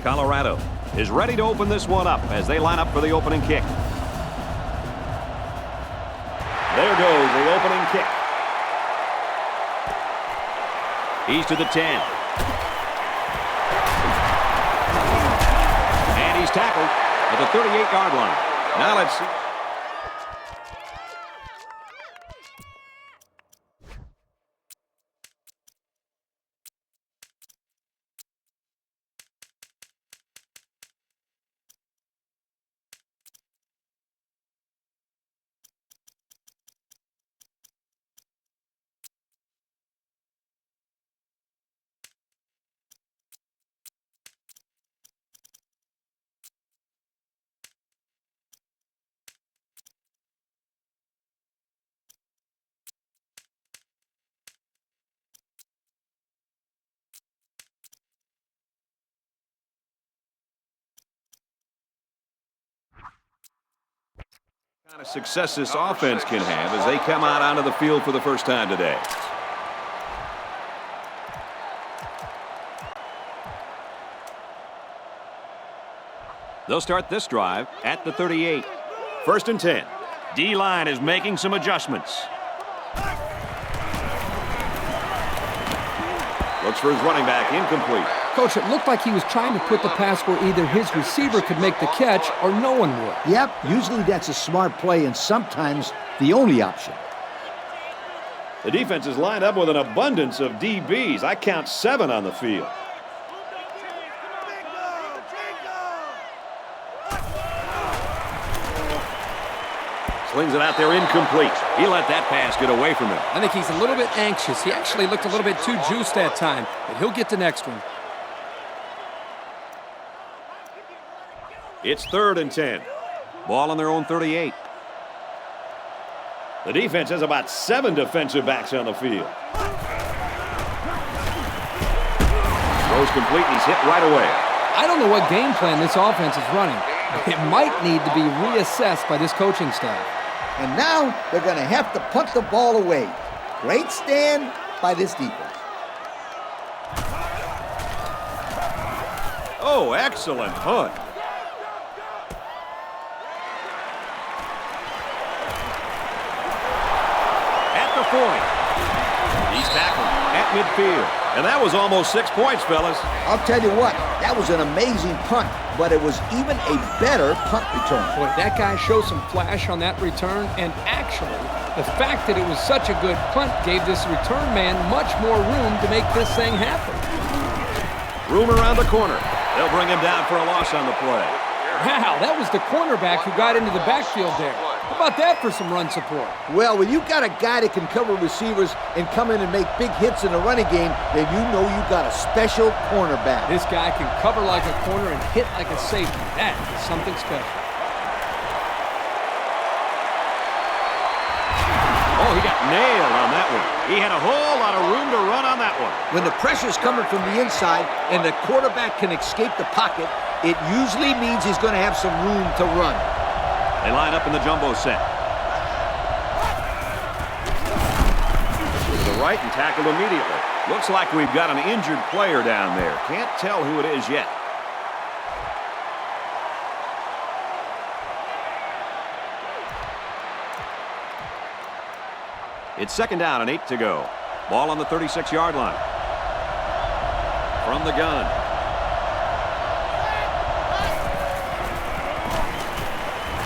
Colorado is ready to open this one up as they line up for the opening kick. There goes the opening kick. He's to the 10. And he's tackled at the 38-yard line. Now let's see. Kind of success this offense can have as they come out onto the field for the first time today. They'll start this drive at the 38. 1st and 10. D-line is making some adjustments. Looks for his running back, incomplete. Coach, it looked like he was trying to put the pass where either his receiver could make the catch or no one would. Yep, usually that's a smart play and sometimes the only option. The defense is lined up with an abundance of DBs. I count 7 on the field. Slings it out there, incomplete. He let that pass get away from him. I think he's a little bit anxious. He actually looked a little bit too juiced that time, but he'll get the next one. It's 3rd and 10. Ball on their own 38. The defense has about 7 defensive backs on the field. Throws complete, and he's hit right away. I don't know what game plan this offense is running. It might need to be reassessed by this coaching staff. And now they're going to have to punt the ball away. Great stand by this defense. Oh, excellent punt. At the 40. He's tackled at midfield. And that was almost 6 points, fellas. I'll tell you what, that was an amazing punt, but it was even a better punt return. Boy, that guy showed some flash on that return, and actually, the fact that it was such a good punt gave this return man much more room to make this thing happen. Room around the corner. They'll bring him down for a loss on the play. Wow, that was the cornerback who got into the backfield there. How about that for some run support? Well, when you've got a guy that can cover receivers and come in and make big hits in the running game, then you know you've got a special cornerback. This guy can cover like a corner and hit like a safety. That is something special. Oh, he got nailed on that one. He had a whole lot of room to run on that one. When the pressure's coming from the inside and the quarterback can escape the pocket, it usually means he's going to have some room to run. They line up in the jumbo set. To the right and tackled immediately. Looks like we've got an injured player down there. Can't tell who it is yet. It's 2nd down and 8 to go. Ball on the 36-yard line. From the gun.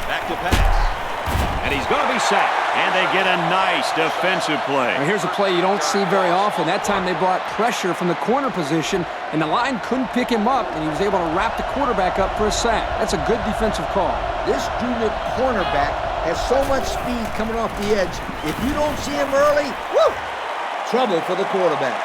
Back to pass. And he's going to be sacked. And they get a nice defensive play. Now here's a play you don't see very often. That time they brought pressure from the corner position, and the line couldn't pick him up, and he was able to wrap the quarterback up for a sack. That's a good defensive call. This junior cornerback has so much speed coming off the edge. If you don't see him early, woo, trouble for the quarterback.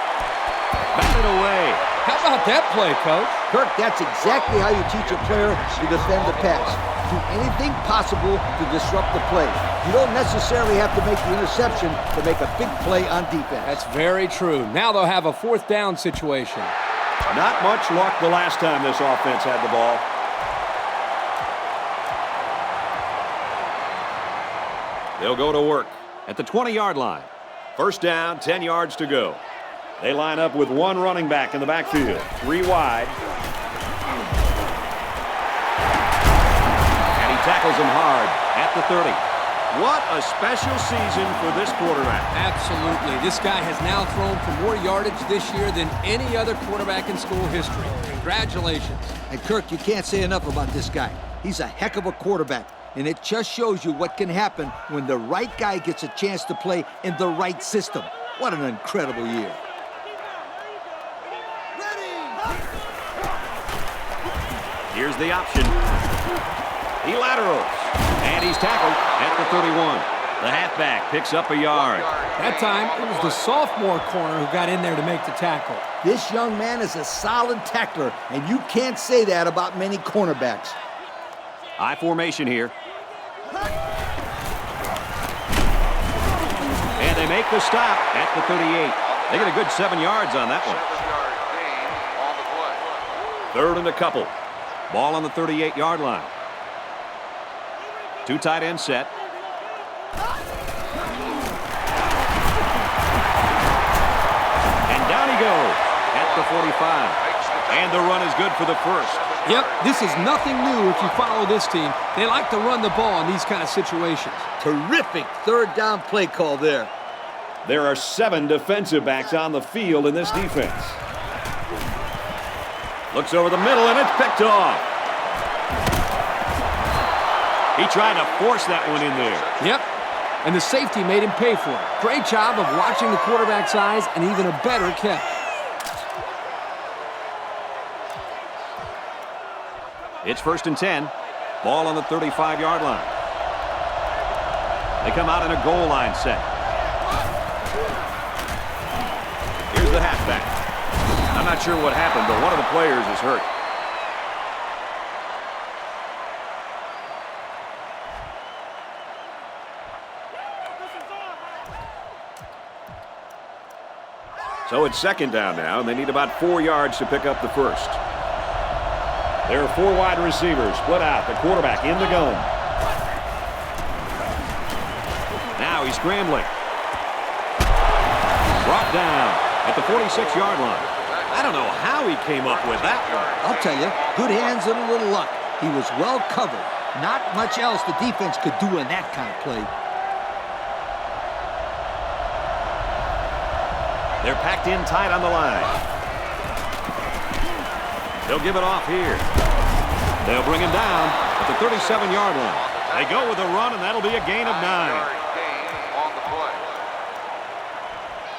Batted away. How about that play, Coach? Kirk, that's exactly how you teach a player to defend the pass. Do anything possible to disrupt the play. You don't necessarily have to make the interception to make a big play on defense. That's very true. Now they'll have a 4th down situation. Not much luck the last time this offense had the ball. They'll go to work at the 20-yard line. 1st down, 10 yards to go. They line up with 1 running back in the backfield. 3 wide. tackles him hard at the 30. What a special season for this quarterback. Absolutely. This guy has now thrown for more yardage this year than any other quarterback in school history. Congratulations. And Kirk, you can't say enough about this guy. He's a heck of a quarterback. And it just shows you what can happen when the right guy gets a chance to play in the right system. What an incredible year. Here's the option. He laterals. And he's tackled at the 31. The halfback picks up a yard. That time, it was the sophomore corner who got in there to make the tackle. This young man is a solid tackler, and you can't say that about many cornerbacks. I formation here. And they make the stop at the 38. They get a good 7 yards on that one. 3rd and a couple. Ball on the 38-yard line. 2 tight end set. And down he goes at the 45. And the run is good for the first. Yep, this is nothing new if you follow this team. They like to run the ball in these kind of situations. Terrific 3rd down play call there. There are 7 defensive backs on the field in this defense. Looks over the middle, and it's picked off. He tried to force that one in there. Yep, and the safety made him pay for it. Great job of watching the quarterback's eyes and even a better catch. It's 1st and 10. Ball on the 35-yard line. They come out in a goal line set. Here's the halfback. I'm not sure what happened, but one of the players is hurt. So it's 2nd down now, and they need about 4 yards to pick up the first. There are 4 wide receivers split out. The quarterback in the gun. Now he's scrambling. Brought down at the 46-yard line. I don't know how he came up with that one. I'll tell you, good hands and a little luck. He was well covered. Not much else the defense could do in that kind of play. They're packed in tight on the line. They'll give it off here. They'll bring him down at the 37-yard line. They go with a run, and that'll be a gain of 9.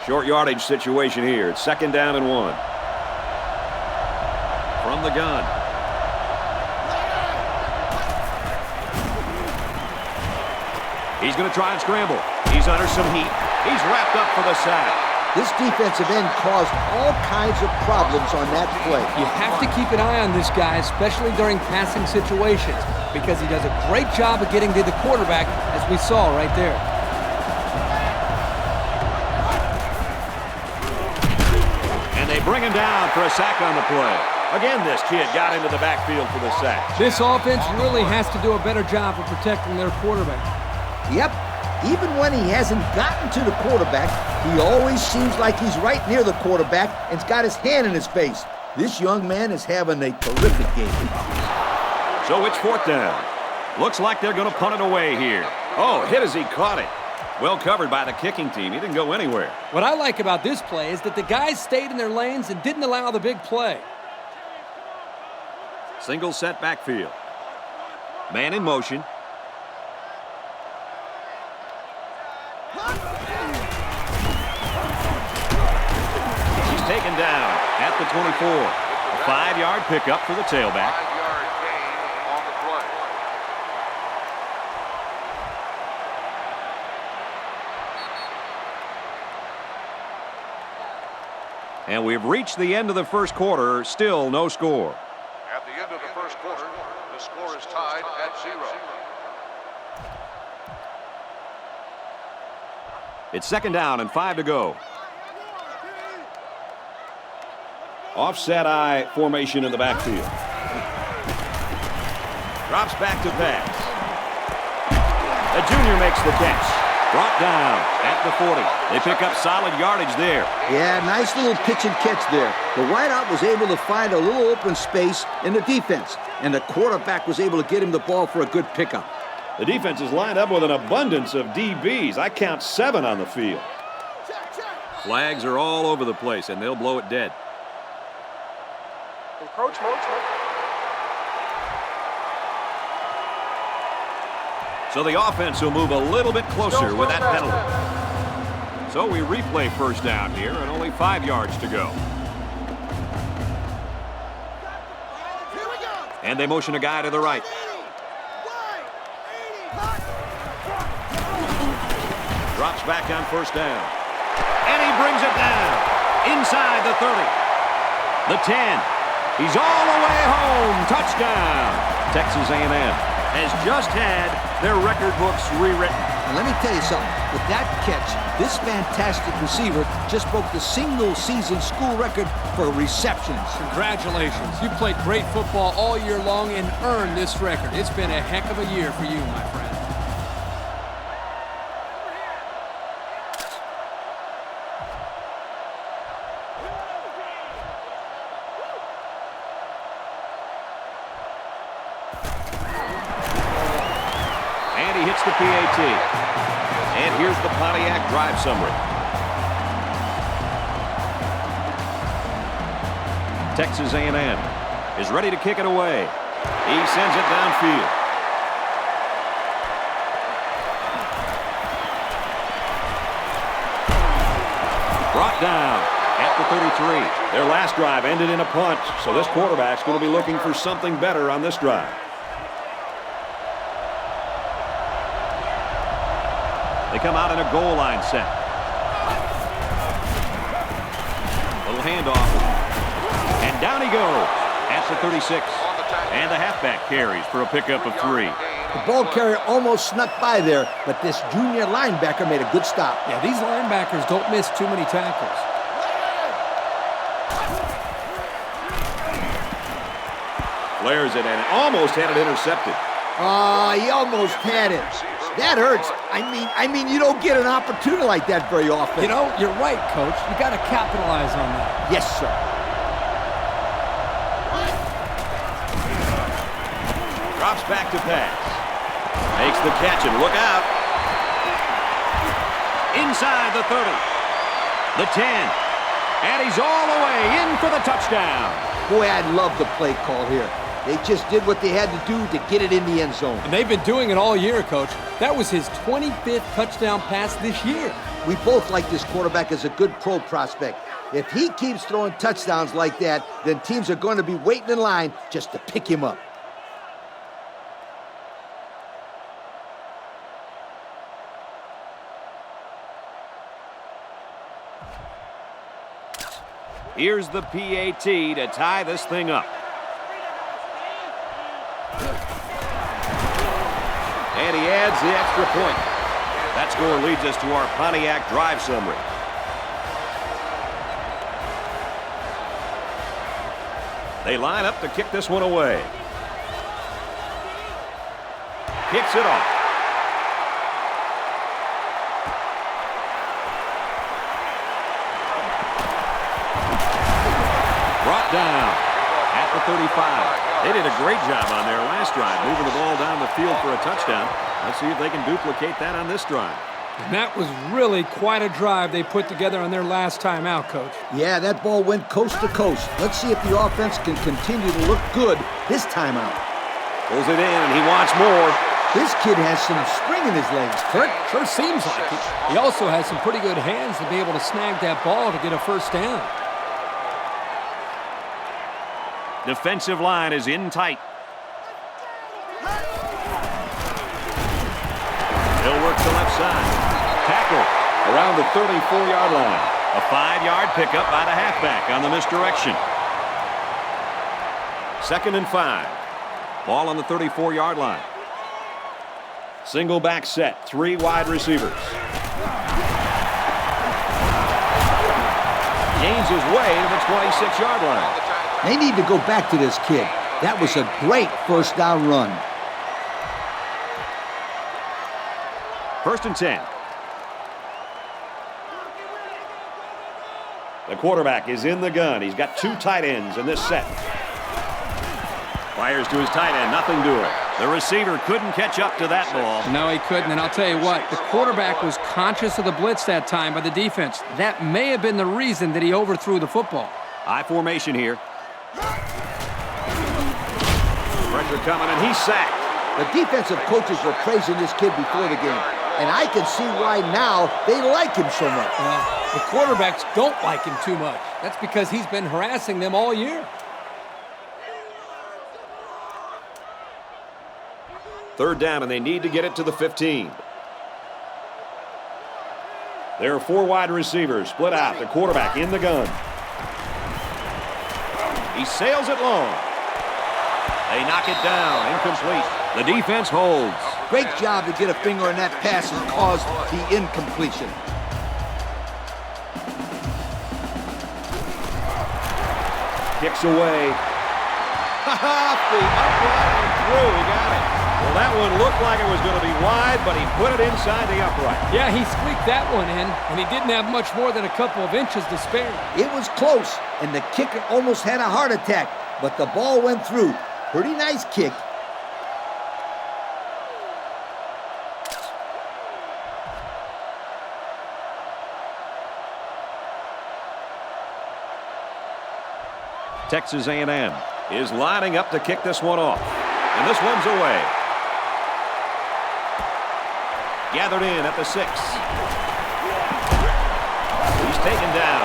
Short yardage situation here. It's 2nd down and 1. From the gun. He's going to try and scramble. He's under some heat. He's wrapped up for the sack. This defensive end caused all kinds of problems on that play. You have to keep an eye on this guy, especially during passing situations, because he does a great job of getting to the quarterback, as we saw right there. And they bring him down for a sack on the play. Again, this kid got into the backfield for the sack. This offense really has to do a better job of protecting their quarterback. Yep. Even when he hasn't gotten to the quarterback, he always seems like he's right near the quarterback and's got his hand in his face. This young man is having a terrific game. So it's 4th down. Looks like they're going to punt it away here. Oh, hit as he caught it. Well covered by the kicking team. He didn't go anywhere. What I like about this play is that the guys stayed in their lanes and didn't allow the big play. Single set backfield. Man in motion. He's taken down at the 24. A 5-yard pickup for the tailback. 5-yard gain on the play. And we've reached the end of the first quarter. Still no score. At the end of the first quarter, the score is tied at 0. It's 2nd down and 5 to go. Offset I formation in the backfield. Drops back to pass. The junior makes the catch. Brought down at the 40. They pick up solid yardage there. Yeah, nice little pitch and catch there. The wideout was able to find a little open space in the defense, and the quarterback was able to get him the ball for a good pickup. The defense is lined up with an abundance of DBs. I count 7 on the field. Flags are all over the place, and they'll blow it dead. Encroachment. So the offense will move a little bit closer with that penalty. So we replay first down here, and only 5 yards to go. And they motion a guy to the right. Drops back on first down. And he brings it down. Inside the 30. The 10. He's all the way home. Touchdown. Texas A&M has just had their record books rewritten. And let me tell you something. With that catch, this fantastic receiver just broke the single-season school record for receptions. Congratulations. You played great football all year long and earned this record. It's been a heck of a year for you, my friend. The PAT. And here's the Pontiac drive summary. Texas A&M is ready to kick it away. He sends it downfield. Brought down at the 33. Their last drive ended in a punt, so this quarterback's going to be looking for something better on this drive. They come out in a goal line set. Little handoff. And down he goes at the 36. And the halfback carries for a pickup of 3. The ball carrier almost snuck by there, but this junior linebacker made a good stop. Yeah, these linebackers don't miss too many tackles. Flares it and almost had it intercepted. He almost had it. That hurts. I mean, you don't get an opportunity like that very often. You know, you're right, Coach. You got to capitalize on that. Yes, sir. Drops back to pass. Makes the catch and look out. Inside the 30. The 10. And he's all the way in for the touchdown. Boy, I love the play call here. They just did what they had to do to get it in the end zone. And they've been doing it all year, Coach. That was his 25th touchdown pass this year. We both like this quarterback as a good pro prospect. If he keeps throwing touchdowns like that, then teams are going to be waiting in line just to pick him up. Here's the PAT to tie this thing up. And he adds the extra point. That score leads us to our Pontiac drive summary. They line up to kick this one away. Kicks it off. Brought down at the 35. They did a great job on their last drive, moving the ball down the field for a touchdown. Let's see if they can duplicate that on this drive. And that was really quite a drive they put together on their last time out, Coach. Yeah, that ball went coast to coast. Let's see if the offense can continue to look good this time out. Pulls it in, and he wants more. This kid has some spring in his legs, Kurt. Sure seems like it. He also has some pretty good hands to be able to snag that ball to get a first down. Defensive line is in tight. He'll work the left side. Tackle around the 34-yard line. A 5-yard pickup by the halfback on the misdirection. 2nd and 5. Ball on the 34-yard line. Single back set. 3 wide receivers. Gains his way to the 26-yard line. They need to go back to this kid. That was a great first down run. 1st and 10. The quarterback is in the gun. He's got 2 tight ends in this set. Fires to his tight end. Nothing doing. The receiver couldn't catch up to that ball. No, he couldn't. And I'll tell you what, the quarterback was conscious of the blitz that time by the defense. That may have been the reason that he overthrew the football. High formation here. Pressure coming, and he's sacked. The defensive coaches were praising this kid before the game, and I can see why now they like him so much. Well, the quarterbacks don't like him too much. That's because he's been harassing them all year. 3rd down, and they need to get it to the 15. There are 4 wide receivers split out. The quarterback in the gun. He sails it long. They knock it down. Incomplete. The defense holds. Great job to get a finger on that pass and cause the incompletion. Kicks away. Off the upright and through. He got it. Well, that one looked like it was going to be wide, but he put it inside the upright. Yeah, he squeaked that one in, and he didn't have much more than a couple of inches to spare. It was close, and the kicker almost had a heart attack, but the ball went through. Pretty nice kick. Texas A&M is lining up to kick this one off. And this one's away. Gathered in at the 6. He's taken down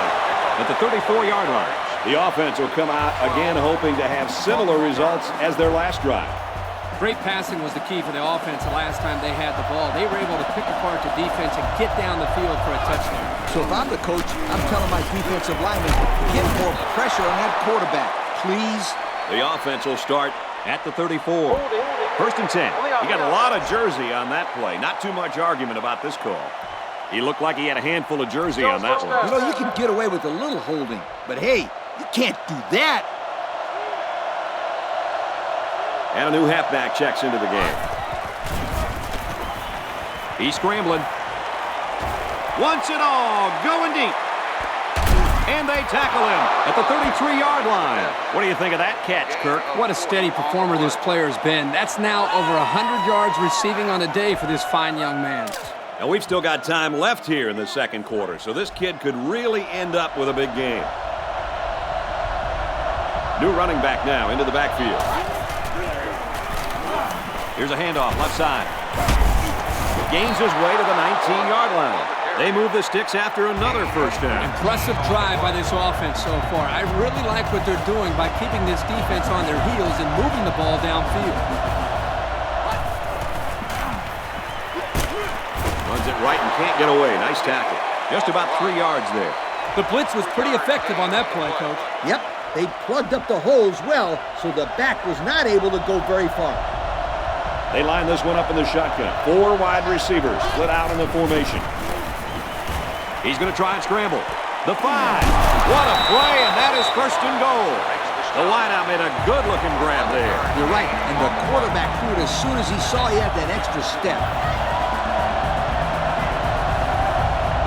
at the 34-yard line. The offense will come out again hoping to have similar results as their last drive. Great passing was the key for the offense the last time they had the ball. They were able to pick apart the defense and get down the field for a touchdown. So if I'm the coach, I'm telling my defensive linemen, get more pressure on that quarterback, please. The offense will start at the 34. 1st and 10. He got a lot of jersey on that play. Not too much argument about this call. He looked like he had a handful of jersey on that one. You know, you can get away with a little holding, but hey, you can't do that. And a new halfback checks into the game. He's scrambling. Wants it all. Going deep. And they tackle him at the 33-yard line. What do you think of that catch, Kirk? What a steady performer this player has been. That's now over 100 yards receiving on the day for this fine young man. And we've still got time left here in the 2nd quarter, so this kid could really end up with a big game. New running back now into the backfield. Here's a handoff left side. Gains his way to the 19-yard line. They move the sticks after another 1st down. Impressive drive by this offense so far. I really like what they're doing by keeping this defense on their heels and moving the ball downfield. Runs it right and can't get away. Nice tackle. Just about 3 yards there. The blitz was pretty effective on that play, Coach. Yep, they plugged up the holes well, so the back was not able to go very far. They line this one up in the shotgun. 4 wide receivers split out in the formation. He's going to try and scramble. The 5. What a play, and that is 1st and goal. The wideout made a good-looking grab there. You're right, and the quarterback threw it as soon as he saw he had that extra step.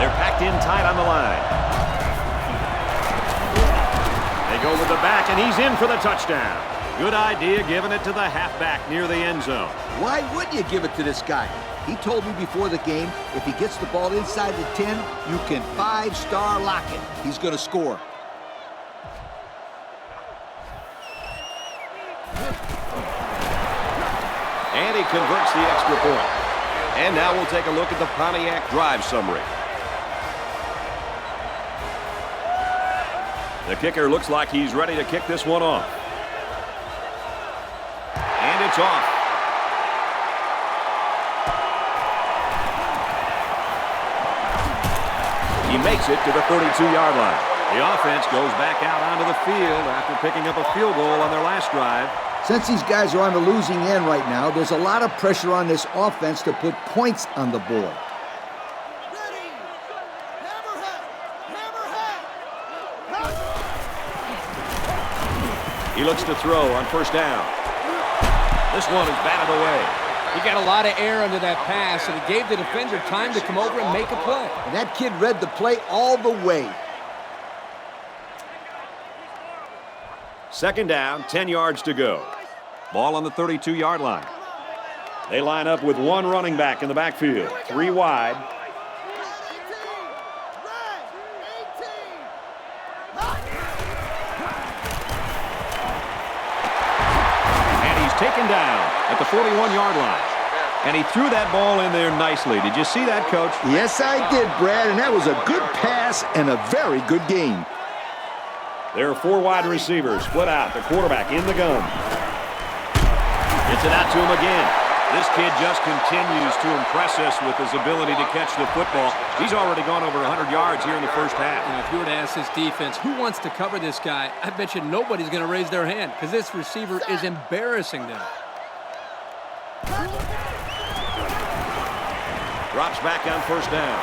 They're packed in tight on the line. They go with the back, and he's in for the touchdown. Good idea giving it to the halfback near the end zone. Why wouldn't you give it to this guy? He told me before the game, if he gets the ball inside the 10, you can 5-star lock it. He's going to score. And he converts the extra point. And now we'll take a look at the Pontiac drive summary. The kicker looks like he's ready to kick this one off. And it's off. He makes it to the 32-yard line. The offense goes back out onto the field after picking up a field goal on their last drive. Since these guys are on the losing end right now, there's a lot of pressure on this offense to put points on the board. He looks to throw on 1st down. This one is batted away. He got a lot of air under that pass, and it gave the defender time to come over and make a play. And that kid read the play all the way. Second down, 10 yards to go. Ball on the 32-yard line. They line up with one running back in the backfield. 3 wide. And he's taken down at the 41-yard line. And he threw that ball in there nicely. Did you see that, Coach? Yes, I did, Brad, and that was a good pass and a very good game. There are 4 wide receivers split out. The quarterback in the gun. Gets it out to him again. This kid just continues to impress us with his ability to catch the football. He's already gone over 100 yards here in the first half. And if you were to ask this defense, who wants to cover this guy, I bet you nobody's going to raise their hand because this receiver is embarrassing them. Drops back on first down.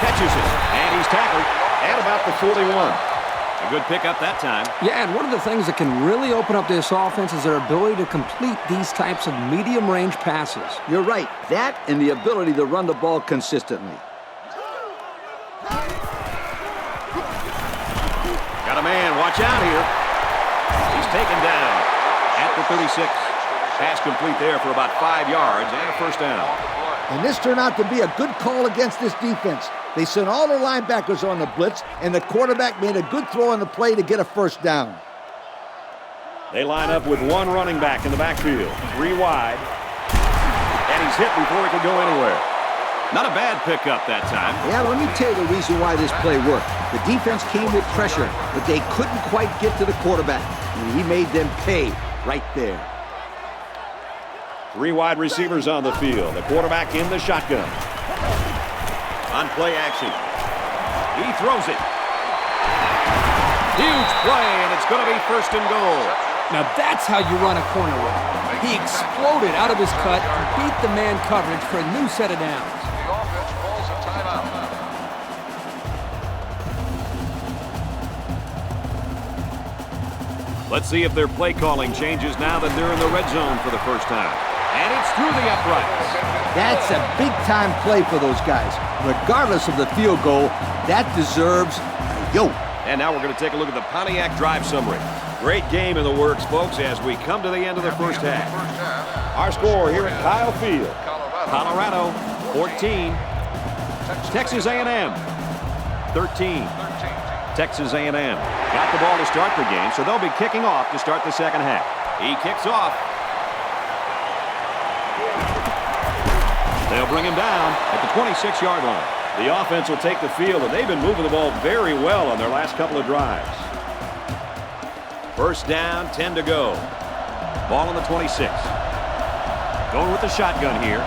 Catches it. And he's tackled at about the 41. A good pickup that time. Yeah, and one of the things that can really open up this offense is their ability to complete these types of medium-range passes. You're right. That and the ability to run the ball consistently. Got a man. Watch out here. He's taken down at the 36. Pass complete there for about 5 yards and a first down. And this turned out to be a good call against this defense. They sent all the linebackers on the blitz, and the quarterback made a good throw on the play to get a first down. They line up with one running back in the backfield. 3 wide. And he's hit before he could go anywhere. Not a bad pickup that time. Yeah, let me tell you the reason why this play worked. The defense came with pressure, but they couldn't quite get to the quarterback. And he made them pay right there. 3 wide receivers on the field. The quarterback in the shotgun. On play action. He throws it. Huge play, and it's going to be first and goal. Now that's how you run a corner route. He exploded out of his cut and beat the man coverage for a new set of downs. The offense calls a timeout. Let's see if their play calling changes now that they're in the red zone for the first time. And it's through the uprights. That's a big-time play for those guys. Regardless of the field goal, that deserves a yo. And now we're going to take a look at the Pontiac drive summary. Great game in the works, folks, as we come to the end of the first half. Our score here at Kyle Field. Colorado, 14. Texas A&M, 13. Texas A&M got the ball to start the game, so they'll be kicking off to start the second half. He kicks off. They'll bring him down at the 26-yard line. The offense will take the field, and they've been moving the ball very well on their last couple of drives. First down, 10 to go. Ball on the 26. Going with the shotgun here.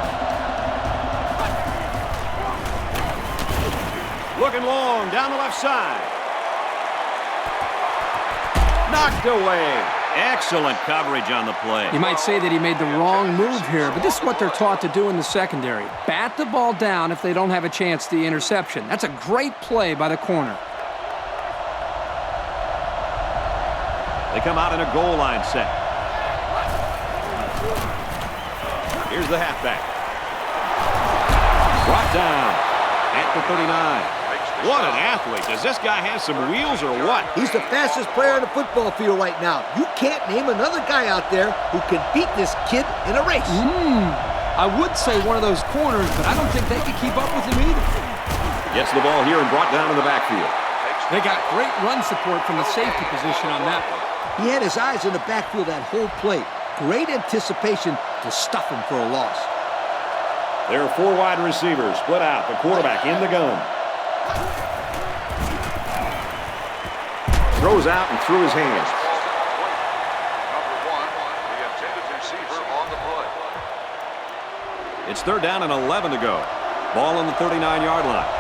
Looking long down the left side. Knocked away. Excellent coverage on the play. You might say that he made the wrong move here, but this is what they're taught to do in the secondary. Bat the ball down if they don't have a chance to the interception. That's a great play by the corner. They come out in a goal line set. Here's the halfback. Brought down at the 39. What an athlete. Does this guy have some wheels or what? He's the fastest player on the football field right now. You can't name another guy out there who can beat this kid in a race. I would say one of those corners, but I don't think they could keep up with him either. Gets the ball here and brought down in the backfield. They got great run support from the safety position on that one. He had his eyes in the backfield that whole play. Great anticipation to stuff him for a loss. There are 4 wide receivers split out. The quarterback in the gun. Throws out and through his hands. Number 1, the intended receiver on the play. It's third down and 11 to go. Ball on the 39-yard line.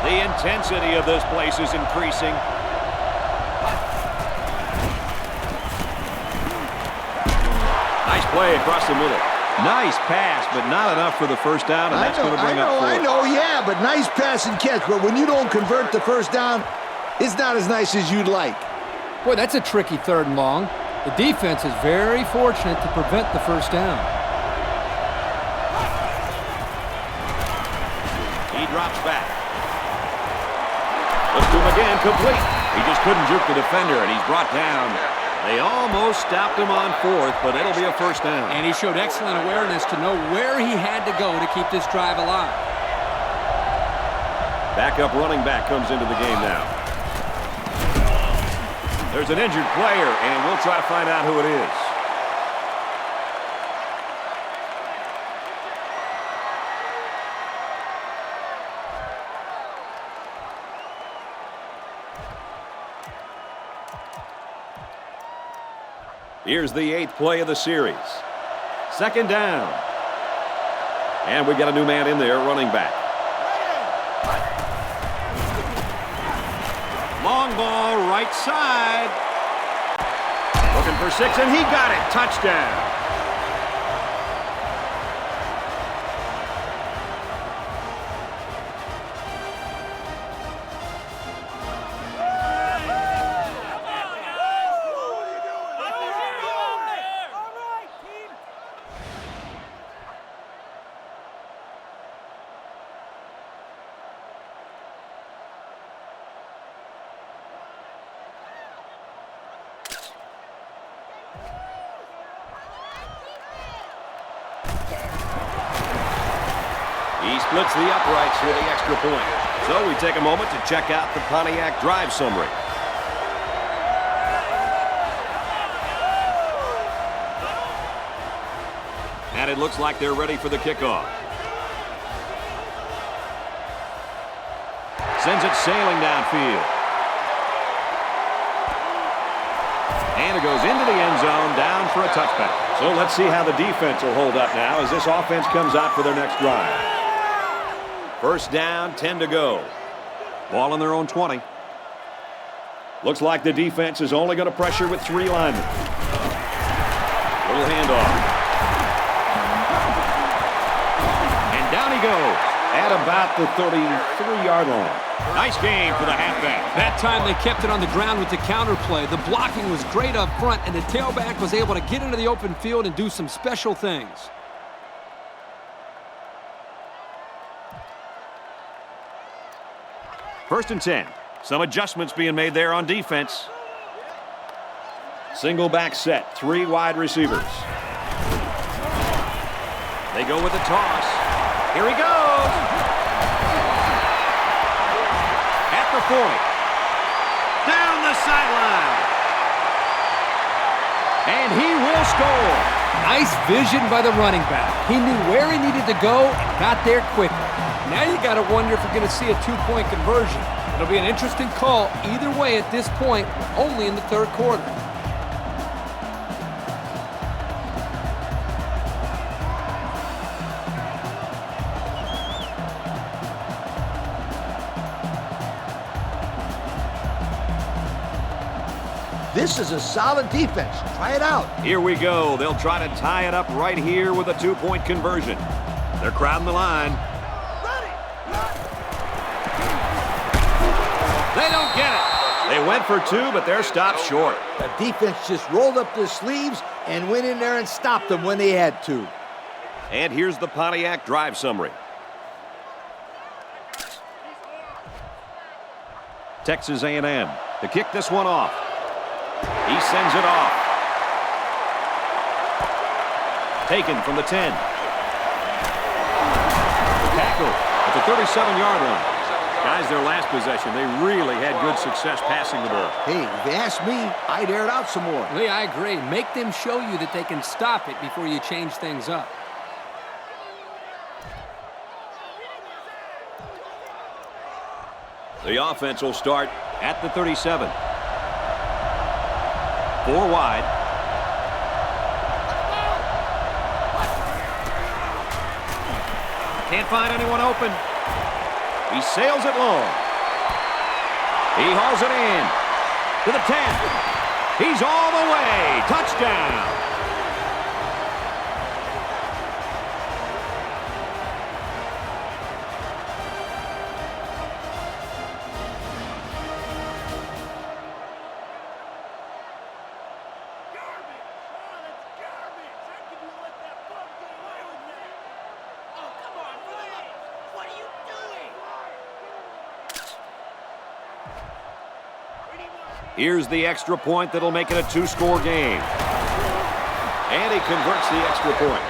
The intensity of this place is increasing. Nice play across the middle. Nice pass, but not enough for the first down, and that's going to bring up fourth. I know, yeah, but nice pass and catch. But when you don't convert the first down, it's not as nice as you'd like. Boy, that's a tricky third and long. The defense is very fortunate to prevent the first down. He drops back. Let's do him again, complete. He just couldn't juke the defender, and he's brought down. They almost stopped him on fourth, but it'll be a first down. And he showed excellent awareness to know where he had to go to keep this drive alive. Backup running back comes into the game now. There's an injured player, and we'll try to find out who it is. Here's the 8th play of the series. Second down. And we got a new man in there, running back. Long ball, right side. Looking for 6, and he got it. Touchdown. He splits the uprights with the extra point. So we take a moment to check out the Pontiac drive summary. And it looks like they're ready for the kickoff. Sends it sailing downfield. And it goes into the end zone, down for a touchback. So let's see how the defense will hold up now as this offense comes out for their next drive. First down, 10 to go. Ball on their own 20. Looks like the defense is only going to pressure with 3 linemen. Little handoff. And down he goes at about the 33-yard line. Nice game for the halfback. That time they kept it on the ground with the counter play. The blocking was great up front, and the tailback was able to get into the open field and do some special things. First and 10. Some adjustments being made there on defense. Single back set. 3 wide receivers. They go with the toss. Here he goes. At the 40. Down the sideline. And he will score. Nice vision by the running back. He knew where he needed to go and got there quickly. Now you got to wonder if we're going to see a 2-point conversion. It'll be an interesting call either way at this point, only in the 3rd quarter. This is a solid defense. Try it out. Here we go. They'll try to tie it up right here with a 2-point conversion. They're crowding the line. They don't get it. They went for 2, but they're stopped short. The defense just rolled up their sleeves and went in there and stopped them when they had to. And here's the Pontiac drive summary. Texas A&M to kick this one off. He sends it off. Taken from the 10. Tackle at the 37-yard line. Guys, their last possession, they really had good success passing the ball. Hey, if you ask me, I'd air it out some more. Lee, I agree. Make them show you that they can stop it before you change things up. The offense will start at the 37. 4 wide. Can't find anyone open. He sails it long. He hauls it in to the 10. He's all the way. Touchdown. Here's the extra point that'll make it a two-score game. And he converts the extra point.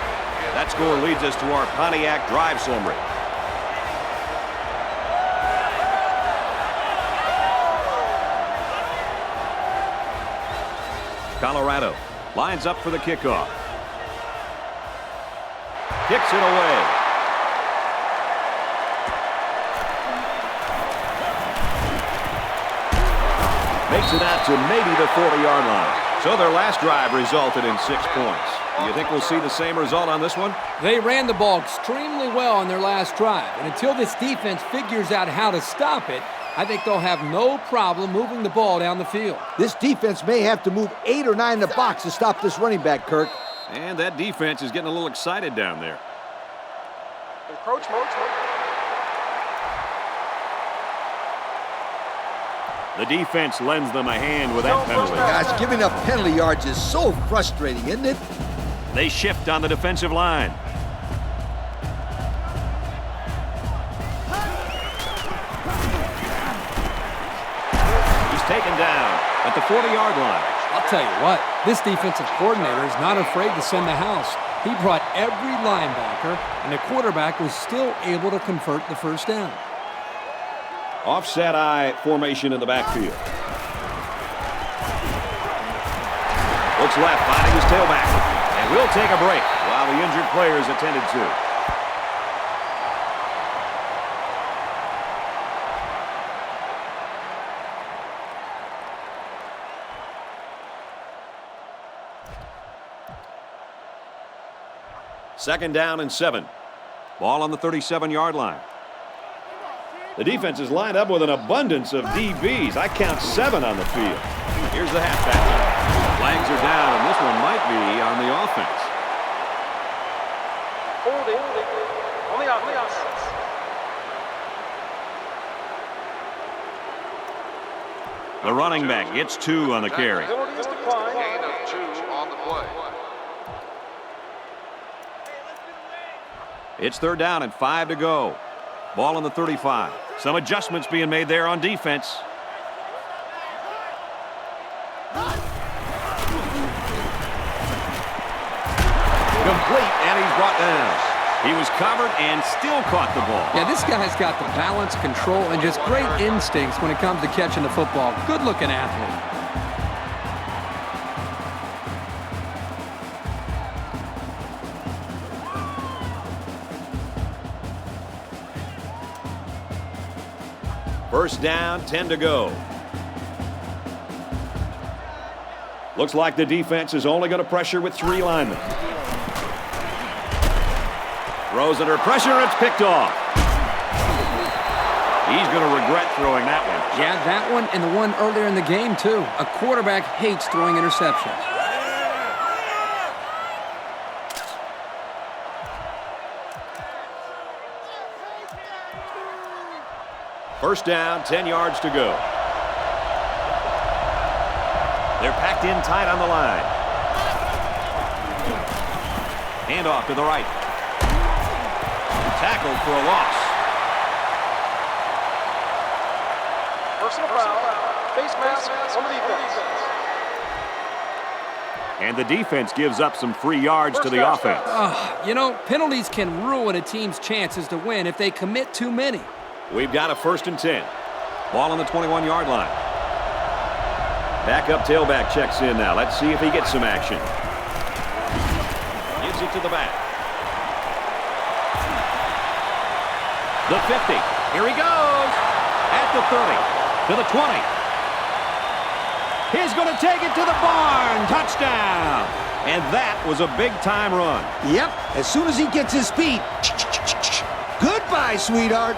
That score leads us to our Pontiac drive summary. Colorado lines up for the kickoff. Kicks it away. Makes it out to maybe the 40-yard line. So their last drive resulted in 6 points. Do you think we'll see the same result on this one? They ran the ball extremely well on their last drive. And until this defense figures out how to stop it, I think they'll have no problem moving the ball down the field. This defense may have to move 8 or 9 in the box to stop this running back, Kirk. And that defense is getting a little excited down there. Encroachment. The defense lends them a hand with that penalty. Gosh, giving up penalty yards is so frustrating, isn't it? They shift on the defensive line. He's taken down at the 40-yard line. I'll tell you what, this defensive coordinator is not afraid to send the house. He brought every linebacker, and the quarterback was still able to convert the first down. Offset eye formation in the backfield. Looks left, finding his tailback. And we'll take a break while the injured player is attended to. Second down and 7. Ball on the 37-yard line. The defense is lined up with an abundance of DBs. I count 7 on the field. Here's the halfback. Flags are down, and this one might be on the offense. Holding. On the offense. The running back gets 2 on the carry. Penalty is declined. Gain of 2 on the play. It's third down and 5 to go. Ball on the 35. Some adjustments being made there on defense. Complete, and he's brought down. He was covered and still caught the ball. Yeah, this guy's got the balance, control, and just great instincts when it comes to catching the football. Good-looking athlete. First down, 10 to go. Looks like the defense is only going to pressure with 3 linemen. Throws under pressure, it's picked off. He's going to regret throwing that one. Yeah, that one and the one earlier in the game, too. A quarterback hates throwing interceptions. First down, 10 yards to go. They're packed in tight on the line. Handoff to the right. Tackled for a loss. Personal foul. Face mask on the defense. And the defense gives up some free yards to the offense. You know, penalties can ruin a team's chances to win if they commit too many. We've got a first and 10. Ball on the 21-yard line. Backup tailback checks in now. Let's see if he gets some action. Gives it to the back. The 50. Here he goes. At the 30. To the 20. He's going to take it to the barn. Touchdown. And that was a big-time run. Yep, as soon as he gets his feet. Goodbye, sweetheart.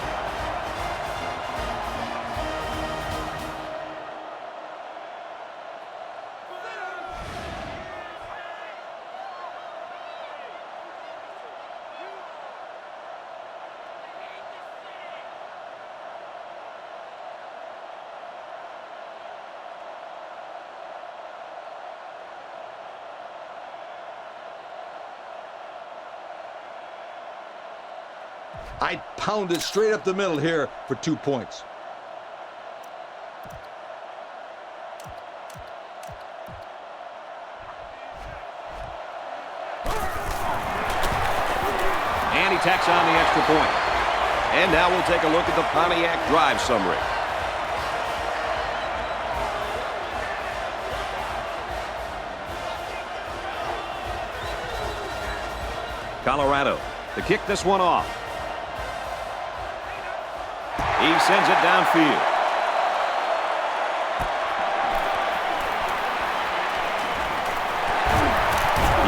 I'd pound it straight up the middle here for 2 points. And he tacks on the extra point. And now we'll take a look at the Pontiac drive summary. Colorado to kick this one off. He sends it downfield.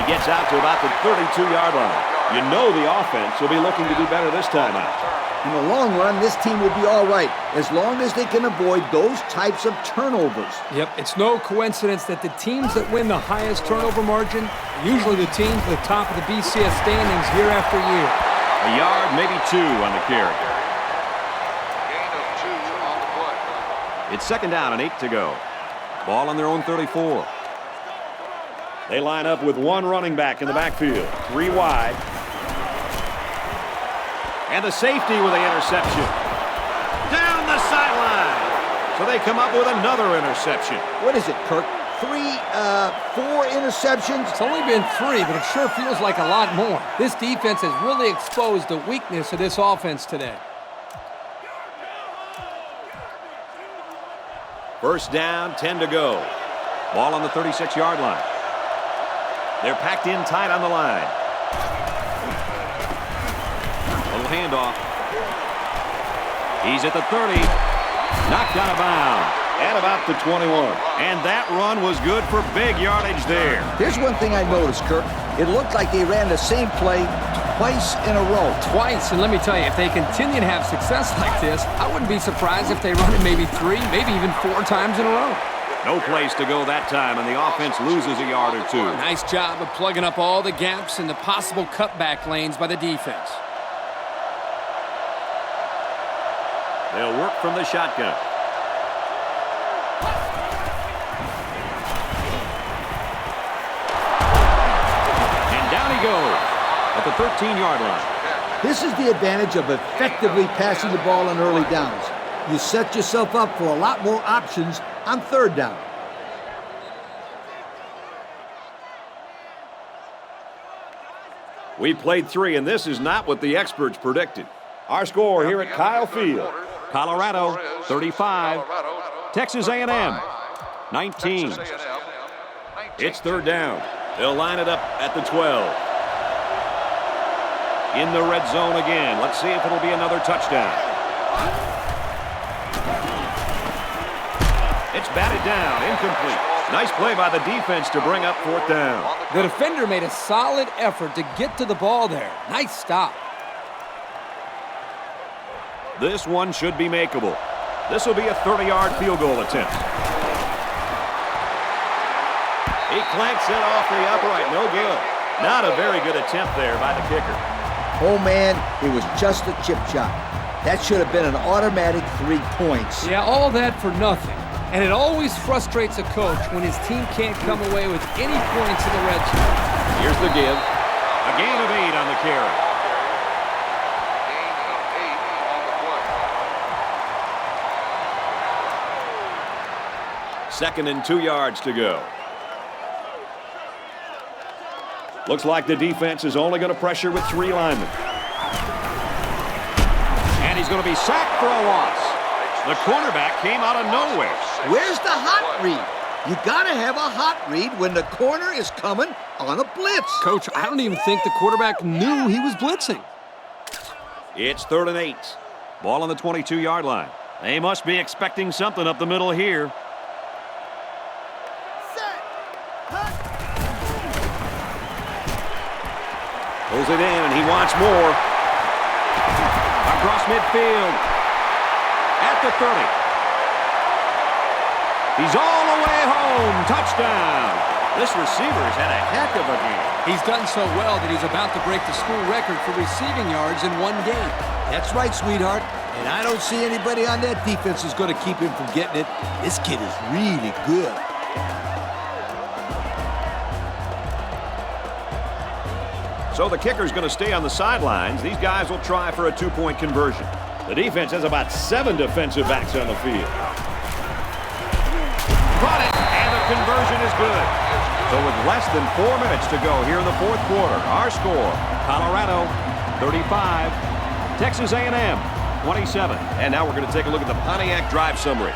He gets out to about the 32-yard line. You know the offense will be looking to do better this time out. In the long run, this team will be all right, as long as they can avoid those types of turnovers. Yep, it's no coincidence that the teams that win the highest turnover margin are usually the teams at the top of the BCS standings year after year. A yard, maybe 2 on the carry. Gain of 2 on the play. It's 2nd down and 8 to go. Ball on their own 34. They line up with one running back in the backfield. 3 wide. And the safety with the interception. Down the sideline. So they come up with another interception. What is it, Kirk? 4 interceptions? It's only been 3, but it sure feels like a lot more. This defense has really exposed the weakness of this offense today. 1st down, 10 to go. Ball on the 36-yard line. They're packed in tight on the line. Little handoff. He's at the 30. Knocked out of bounds. At about the 21. And that run was good for big yardage there. Here's one thing I noticed, Kirk. It looked like they ran the same play twice in a row. Twice, and let me tell you, if they continue to have success like this, I wouldn't be surprised if they run it maybe 3, maybe even 4 times in a row. No place to go that time, and the offense loses a yard or 2. Nice job of plugging up all the gaps and the possible cutback lanes by the defense. They'll work from the shotgun. And down he goes at the 13-yard line. This is the advantage of effectively passing the ball on early downs. You set yourself up for a lot more options on 3rd down. We played 3, and this is not what the experts predicted. Our score here at Kyle Field: Colorado 35, Texas A&M 19. It's 3rd down. They'll line it up at the 12. In the red zone again. Let's see if it'll be another touchdown. It's batted down, incomplete. Nice play by the defense to bring up 4th down. The defender made a solid effort to get to the ball there. Nice stop. This one should be makeable. This will be a 30-yard field goal attempt. He clanks it off the upright, no good. Not a very good attempt there by the kicker. Oh, man, it was just a chip shot. That should have been an automatic 3 points. Yeah, all that for nothing. And it always frustrates a coach when his team can't come away with any points in the red zone. Here's the give. A gain of 8 on the carry. Gain of 8 on the play. 2nd and 2 yards to go. Looks like the defense is only going to pressure with 3 linemen. And he's going to be sacked for a loss. The cornerback came out of nowhere. Where's the hot read? You got to have a hot read when the corner is coming on a blitz. Coach, I don't even think the quarterback knew he was blitzing. It's 3rd and 8. Ball on the 22-yard line. They must be expecting something up the middle here. Pulls it in, and he wants more. Across midfield. At the 30. He's all the way home. Touchdown. This receiver's had a heck of a game. He's done so well that he's about to break the school record for receiving yards in one game. That's right, sweetheart. And I don't see anybody on that defense who's going to keep him from getting it. This kid is really good. So the kicker's going to stay on the sidelines. These guys will try for a 2-point conversion. The defense has about 7 defensive backs on the field. Caught it, and the conversion is good. So with less than 4 minutes to go here in the 4th quarter, our score, Colorado 35. Texas A&M, 27. And now we're going to take a look at the Pontiac drive summary.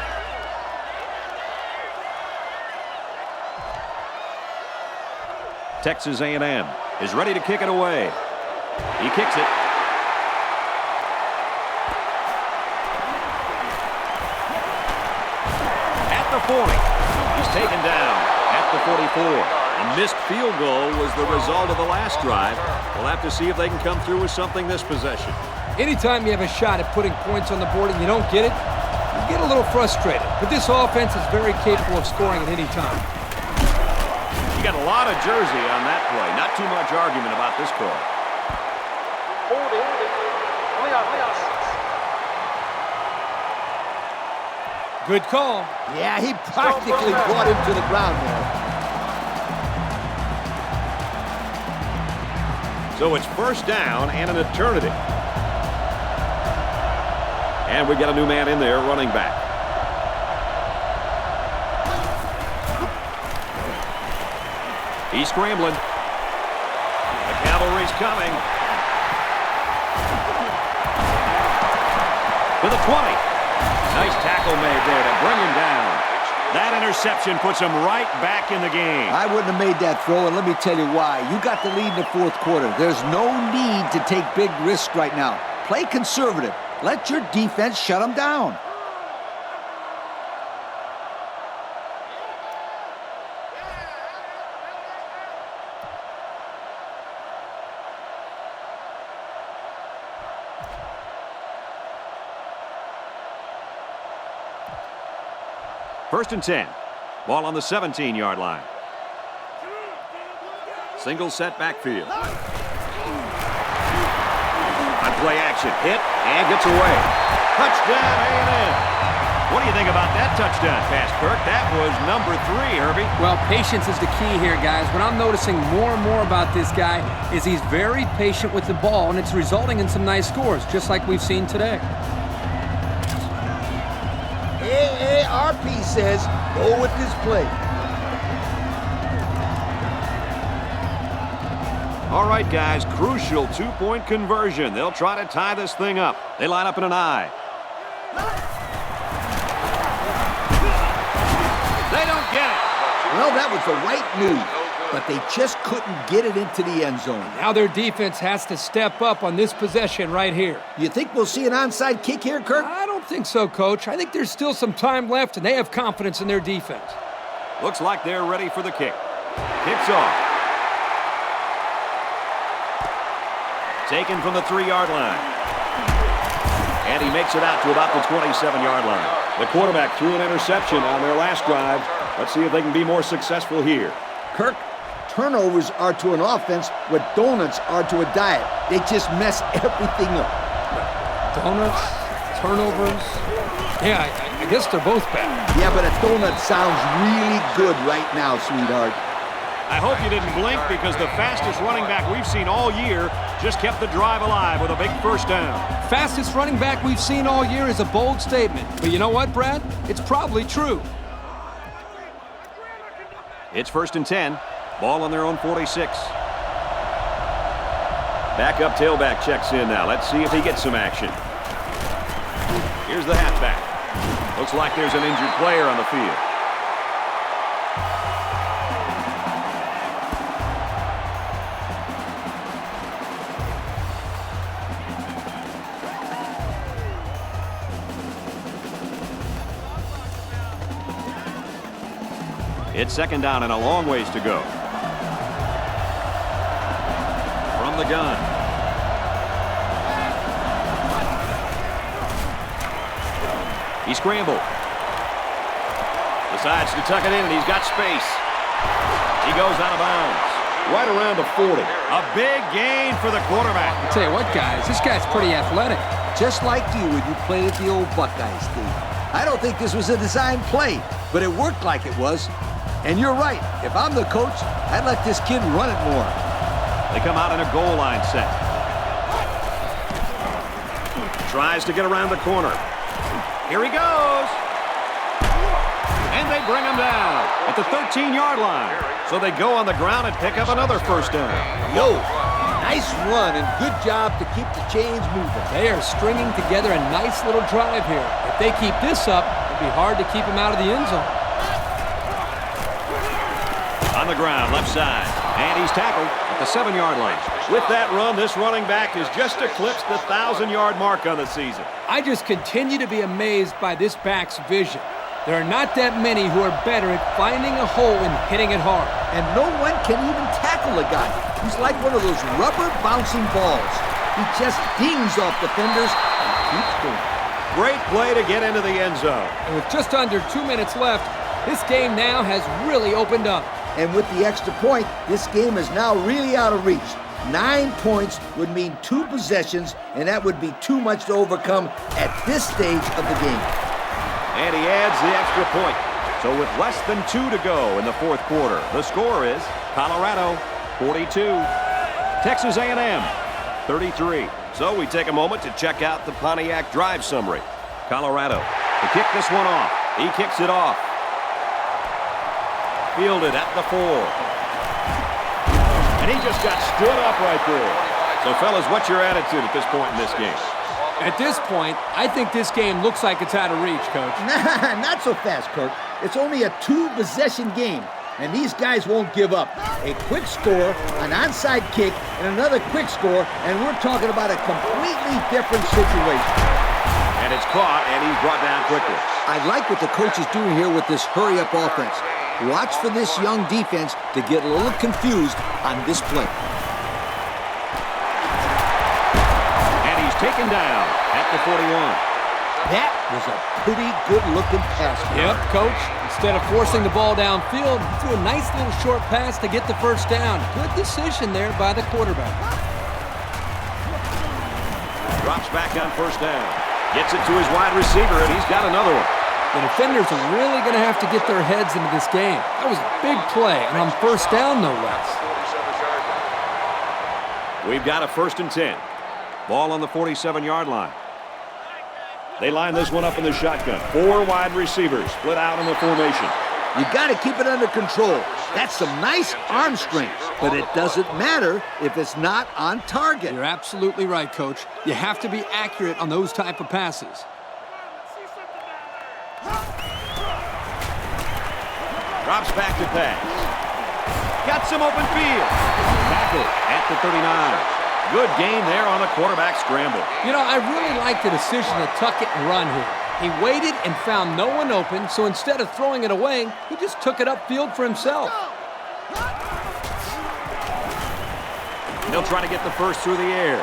Texas A&M is ready to kick it away. He kicks it. At the 40. He's taken down at the 44. A missed field goal was the result of the last drive. We'll have to see if they can come through with something this possession. Anytime you have a shot at putting points on the board and you don't get it, you get a little frustrated. But this offense is very capable of scoring at any time. You got a lot of jersey on that play. Not too much argument about this call. Holding. Good call. Yeah, he practically brought him to the ground there. So it's first down and an eternity. And we've got a new man in there, running back. He's scrambling. The cavalry's coming. To the 20. Nice tackle made there to bring him down. That interception puts him right back in the game. I wouldn't have made that throw, and let me tell you why. You got the lead in the fourth quarter. There's no need to take big risks right now. Play conservative. Let your defense shut them down. First and 10. Ball on the 17-yard line. Single set backfield. On play action. Hit and gets away. Touchdown A&M. What do you think about that touchdown pass, Kirk? That was number 3, Herbie. Well, patience is the key here, guys. What I'm noticing more and more about this guy is he's very patient with the ball, and it's resulting in some nice scores, just like we've seen today. AARP says go with this play. All right, guys, crucial two-point conversion. They'll try to tie this thing up. They line up in an I. They don't get it. Well, that was the right move, but they just couldn't get it into the end zone. Now their defense has to step up on this possession right here. You think we'll see an onside kick here, Kirk? I don't think so, Coach. I think there's still some time left, and they have confidence in their defense. Looks like they're ready for the kick. Kicks off. Taken from the 3-yard line. And he makes it out to about the 27-yard line. The quarterback threw an interception on their last drive. Let's see if they can be more successful here. Kirk, turnovers are to an offense what donuts are to a diet. They just mess everything up. Donuts, turnovers. Yeah, I guess they're both bad. Yeah, but a donut sounds really good right now, sweetheart. I hope you didn't blink because the fastest running back we've seen all year just kept the drive alive with a big first down. Fastest running back we've seen all year is a bold statement. But you know what, Brad? It's probably true. It's first and 10. Ball on their own 46. Backup tailback checks in now. Let's see if he gets some action. Here's the halfback. Looks like there's an injured player on the field. It's second down and a long ways to go. From the gun. He scrambled. Decides to tuck it in, and he's got space. He goes out of bounds. Right around the 40. A big gain for the quarterback. I'll tell you what, guys, this guy's pretty athletic. Just like you when you played at the old Buckeyes team. I don't think this was a design play, but it worked like it was. And you're right. If I'm the coach, I'd let this kid run it more. They come out in a goal line set. Tries to get around the corner. Here he goes. And they bring him down at the 13-yard line. So they go on the ground and pick up another first down. Yo, Nice run and good job to keep the chains moving. They are stringing together a nice little drive here. If they keep this up, it'll be hard to keep them out of the end zone. On the ground, left side. And he's tackled at the 7-yard line. With that run, this running back has just eclipsed the 1,000-yard mark on the season. I just continue to be amazed by this back's vision. There are not that many who are better at finding a hole and hitting it hard. And no one can even tackle the guy. He's like one of those rubber bouncing balls. He just dings off defenders and keeps going. Great play to get into the end zone. And with just under 2 minutes left, this game now has really opened up. And with the extra point, this game is now really out of reach. 9 points would mean 2 possessions, and that would be too much to overcome at this stage of the game. And he adds the extra point. So with less than 2 to go in the fourth quarter, the score is Colorado 42, Texas A&M 33. So we take a moment to check out the Pontiac drive summary. Colorado to kick this one off. He kicks it off. Fielded at the 4. And he just got stood up right there. So, fellas, what's your attitude at this point in this game? At this point, I think this game looks like it's out of reach, Coach. Nah, not so fast, Kirk. It's only a 2-possession game, and these guys won't give up. A quick score, an onside kick, and another quick score, and we're talking about a completely different situation. And it's caught, and he's brought down quickly. I like what the coach is doing here with this hurry-up offense. Watch for this young defense to get a little confused on this play. Taken down at the 41. That was a pretty good-looking pass. Yep, Coach. Instead of forcing the ball downfield, he threw a nice little short pass to get the first down. Good decision there by the quarterback. Drops back on first down. Gets it to his wide receiver, and he's got another one. The defenders are really going to have to get their heads into this game. That was a big play, and on first down, no less. We've got a 1st and 10. Ball on the 47-yard line. They line this one up in the shotgun. 4 wide receivers split out in the formation. You got to keep it under control. That's some nice arm strength, but it doesn't matter if it's not on target. You're absolutely right, Coach. You have to be accurate on those type of passes. Drops back to pass. Got some open field. Tackle at the 39. Good gain there on the quarterback scramble. You know, I really like the decision to tuck it and run here. He waited and found no one open, so instead of throwing it away, he just took it upfield for himself. He'll try to get the first through the air.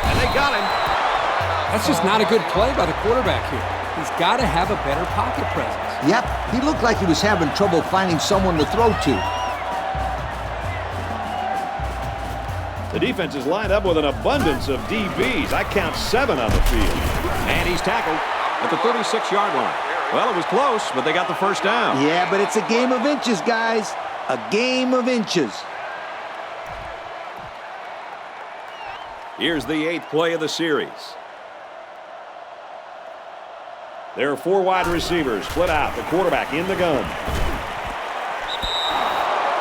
And they got him. That's just not a good play by the quarterback here. He's got to have a better pocket presence. Yep, he looked like he was having trouble finding someone to throw to. The defense is lined up with an abundance of DBs. I count 7 on the field. And he's tackled at the 36-yard line. Well, it was close, but they got the first down. Yeah, but it's a game of inches, guys. A game of inches. Here's the 8th play of the series. There are 4 wide receivers split out. The quarterback in the gun.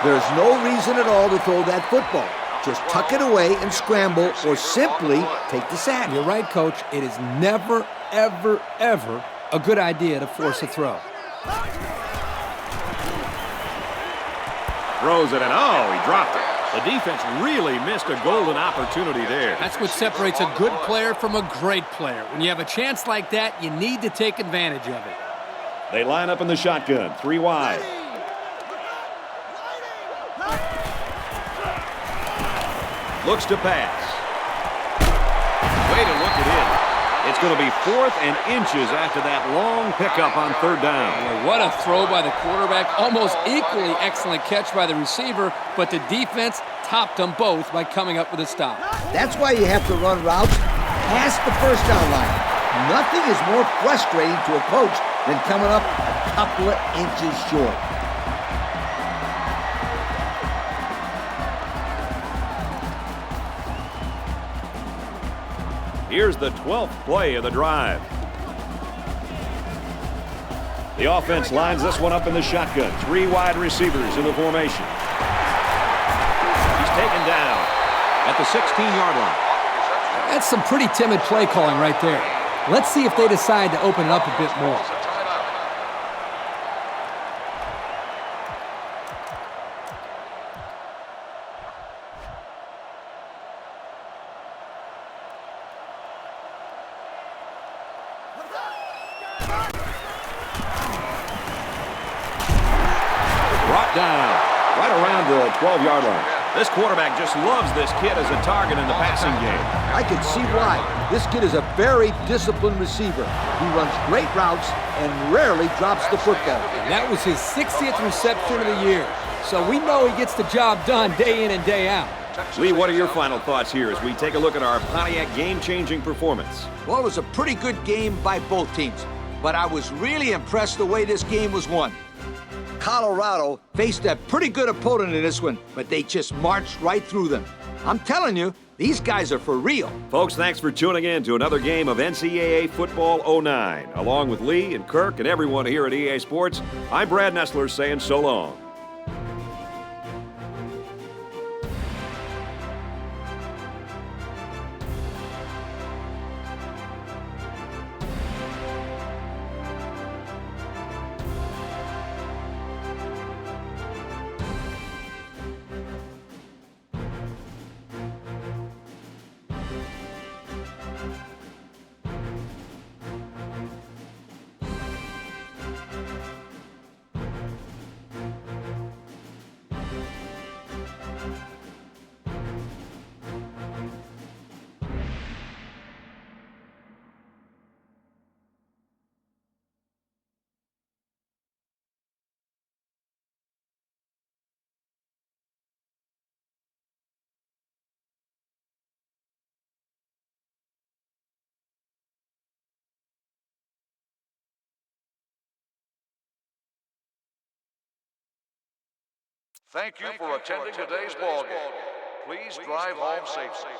There's no reason at all to throw that football. Just tuck it away and scramble, or simply take the sack. You're right, Coach. It is never, ever, ever a good idea to force a throw. Throws it, and oh, he dropped it. The defense really missed a golden opportunity there. That's what separates a good player from a great player. When you have a chance like that, you need to take advantage of it. They line up in the shotgun, 3 wide. Looks to pass. Way to look at it. It's going to be 4th and inches after that long pickup on 3rd down. Boy, what a throw by the quarterback. Almost equally excellent catch by the receiver, but the defense topped them both by coming up with a stop. That's why you have to run routes past the first down line. Nothing is more frustrating to a coach than coming up a couple of inches short. Here's the 12th play of the drive. The offense lines this one up in the shotgun. 3 wide receivers in the formation. He's taken down at the 16-yard line. That's some pretty timid play calling right there. Let's see if they decide to open it up a bit more. Brought down right around the 12-yard line. This quarterback just loves this kid as a target in the passing game. I can see why. This kid is a very disciplined receiver. He runs great routes and rarely drops the football. And that was his 60th reception of the year. So we know he gets the job done day in and day out. Lee, what are your final thoughts here as we take a look at our Pontiac game-changing performance? Well, it was a pretty good game by both teams, but I was really impressed the way this game was won. Colorado faced a pretty good opponent in this one, but they just marched right through them. I'm telling you, these guys are for real. Folks, thanks for tuning in to another game of NCAA Football 09. Along with Lee and Kirk and everyone here at EA Sports, I'm Brad Nessler saying so long. Thank you for attending today's ball game. Please drive home safely.